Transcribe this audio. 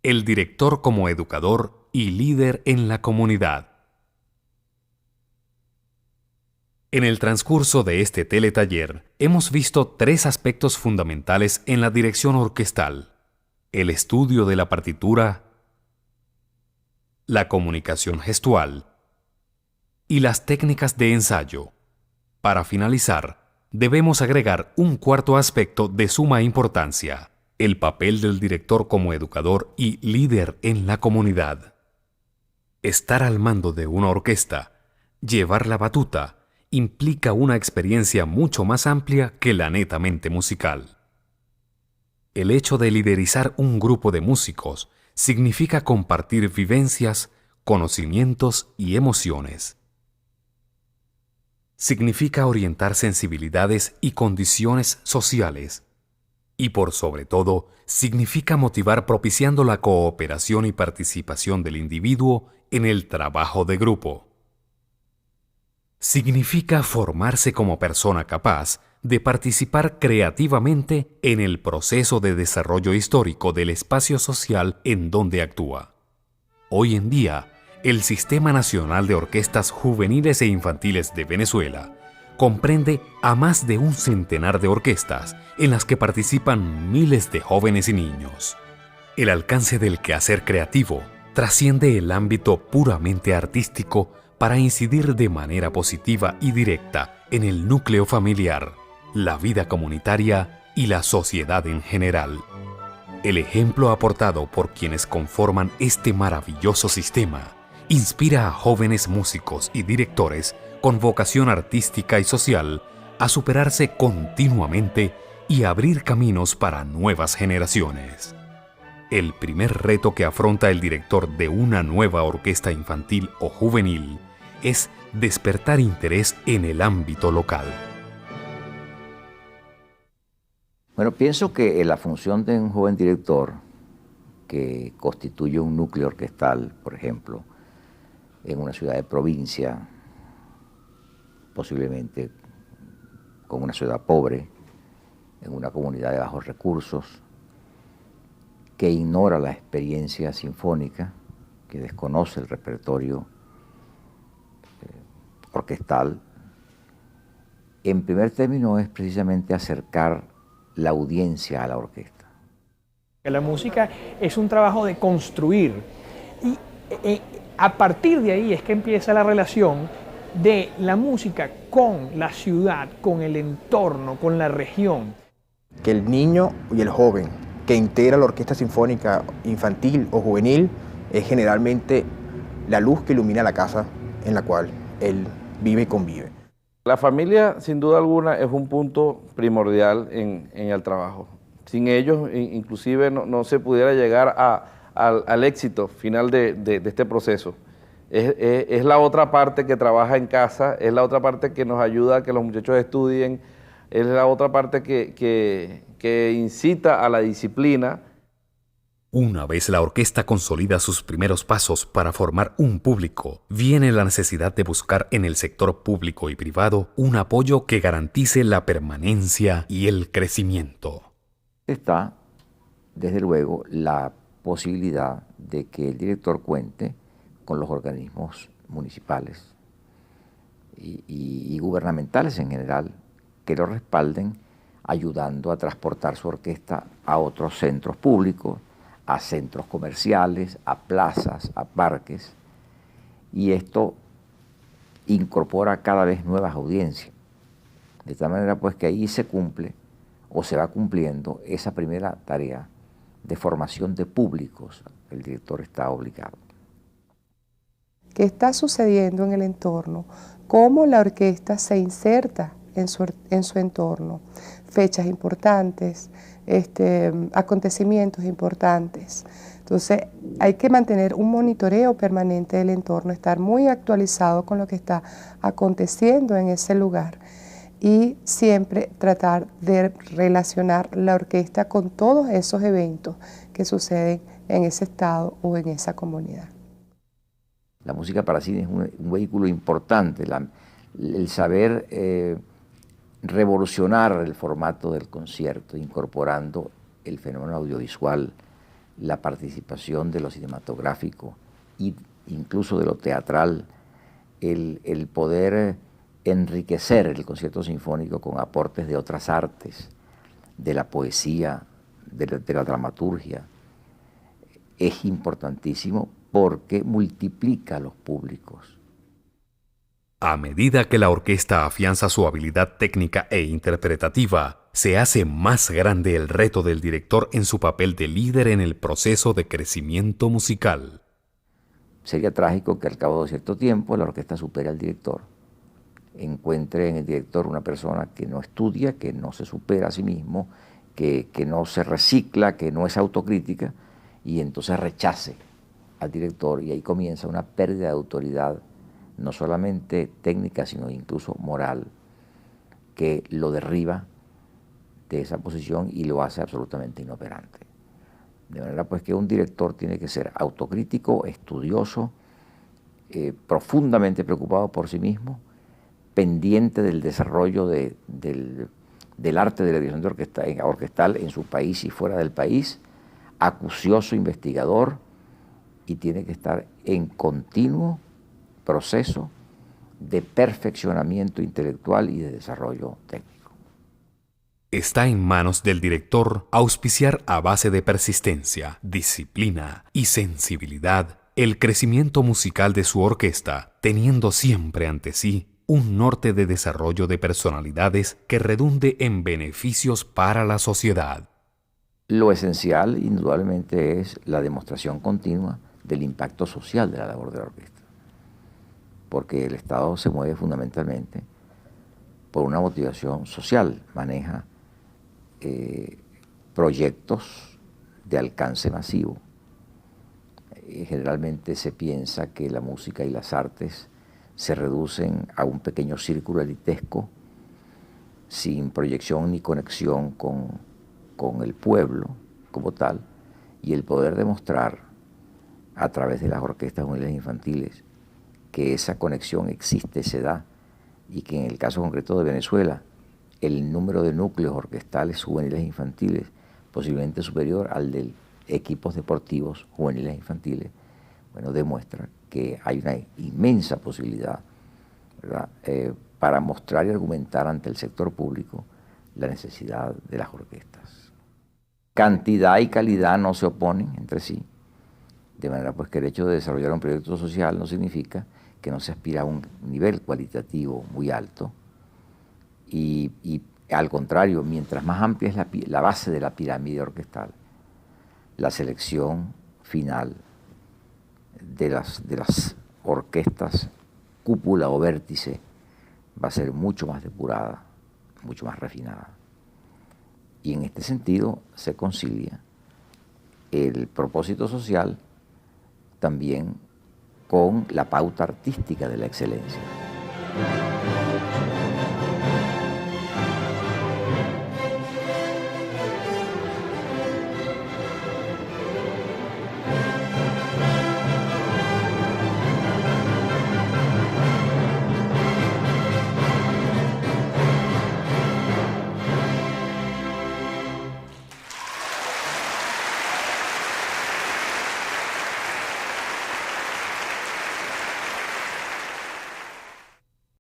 El director como educador y líder en la comunidad. En el transcurso de este teletaller, hemos visto tres aspectos fundamentales en la dirección orquestal: el estudio de la partitura, la comunicación gestual y las técnicas de ensayo. Para finalizar, debemos agregar un cuarto aspecto de suma importancia: el papel del director como educador y líder en la comunidad. Estar al mando de una orquesta, llevar la batuta, implica una experiencia mucho más amplia que la netamente musical. El hecho de liderizar un grupo de músicos significa compartir vivencias, conocimientos y emociones. Significa orientar sensibilidades y condiciones sociales. Y por sobre todo, significa motivar propiciando la cooperación y participación del individuo en el trabajo de grupo. Significa formarse como persona capaz de participar creativamente en el proceso de desarrollo histórico del espacio social en donde actúa. Hoy en día, el Sistema Nacional de Orquestas Juveniles e Infantiles de Venezuela comprende a más de un centenar de orquestas en las que participan miles de jóvenes y niños. El alcance del quehacer creativo trasciende el ámbito puramente artístico para incidir de manera positiva y directa en el núcleo familiar, la vida comunitaria y la sociedad en general. El ejemplo aportado por quienes conforman este maravilloso sistema inspira a jóvenes músicos y directores con vocación artística y social a superarse continuamente y abrir caminos para nuevas generaciones. El primer reto que afronta el director de una nueva orquesta infantil o juvenil es despertar interés en el ámbito local. Bueno, pienso que la función de un joven director que constituye un núcleo orquestal, por ejemplo, en una ciudad de provincia, posiblemente con una ciudad pobre, en una comunidad de bajos recursos, que ignora la experiencia sinfónica, que desconoce el repertorio orquestal, en primer término es precisamente acercar la audiencia a la orquesta. La música es un trabajo de construir y a partir de ahí es que empieza la relación de la música con la ciudad, con el entorno, con la región. Que el niño y el joven que integra la orquesta sinfónica infantil o juvenil es generalmente la luz que ilumina la casa en la cual él vive y convive. La familia, sin duda alguna, es un punto primordial en el trabajo. Sin ellos, inclusive, no se pudiera llegar al éxito final de este proceso. Es la otra parte que trabaja en casa, es la otra parte que nos ayuda a que los muchachos estudien, es la otra parte que incita a la disciplina. Una vez la orquesta consolida sus primeros pasos para formar un público, viene la necesidad de buscar en el sector público y privado un apoyo que garantice la permanencia y el crecimiento. Está, desde luego, la posibilidad de que el director cuente con los organismos municipales y gubernamentales en general que lo respalden, ayudando a transportar su orquesta a otros centros públicos, a centros comerciales, a plazas, a parques, y esto incorpora cada vez nuevas audiencias. De tal manera pues que ahí se cumple o se va cumpliendo esa primera tarea de formación de públicos. El director está obligado. ¿Qué está sucediendo en el entorno? ¿Cómo la orquesta se inserta en su entorno? Fechas importantes, acontecimientos importantes. Entonces hay que mantener un monitoreo permanente del entorno, estar muy actualizado con lo que está aconteciendo en ese lugar y siempre tratar de relacionar la orquesta con todos esos eventos que suceden en ese estado o en esa comunidad. La música para cine es un vehículo importante, el saber revolucionar el formato del concierto, incorporando el fenómeno audiovisual la participación de lo cinematográfico e incluso de lo teatral, el poder enriquecer el concierto sinfónico con aportes de otras artes, de la poesía, de la dramaturgia, es importantísimo porque multiplica a los públicos. A medida que la orquesta afianza su habilidad técnica e interpretativa, se hace más grande el reto del director en su papel de líder en el proceso de crecimiento musical. Sería trágico que al cabo de cierto tiempo la orquesta supere al director, encuentre en el director una persona que no estudia, que no se supera a sí mismo, que no se recicla, que no es autocrítica, y entonces rechace al director, y ahí comienza una pérdida de autoridad, no solamente técnica, sino incluso moral, que lo derriba de esa posición y lo hace absolutamente inoperante. De manera pues que un director tiene que ser autocrítico, estudioso, profundamente preocupado por sí mismo, pendiente del desarrollo del arte de la dirección orquestal en su país y fuera del país, acucioso, investigador, y tiene que estar en continuo proceso de perfeccionamiento intelectual y de desarrollo técnico. Está en manos del director auspiciar a base de persistencia, disciplina y sensibilidad el crecimiento musical de su orquesta, teniendo siempre ante sí un norte de desarrollo de personalidades que redunde en beneficios para la sociedad. Lo esencial, indudablemente, es la demostración continua del impacto social de la labor de la orquesta, porque el Estado se mueve fundamentalmente por una motivación social, maneja proyectos de alcance masivo. Generalmente se piensa que la música y las artes se reducen a un pequeño círculo elitesco, sin proyección ni conexión con el pueblo como tal, y el poder demostrar a través de las orquestas juveniles infantiles que esa conexión existe, se da, y que en el caso concreto de Venezuela, el número de núcleos orquestales juveniles infantiles posiblemente superior al de equipos deportivos juveniles infantiles, bueno, demuestra que hay una inmensa posibilidad, ¿verdad?, para mostrar y argumentar ante el sector público la necesidad de las orquestas. Cantidad y calidad no se oponen entre sí, de manera pues que el hecho de desarrollar un proyecto social no significa que no se aspira a un nivel cualitativo muy alto, y al contrario, mientras más amplia es la base de la pirámide orquestal, la selección final de las orquestas cúpula o vértice va a ser mucho más depurada, mucho más refinada. Y en este sentido se concilia el propósito social también con la pauta artística de la excelencia.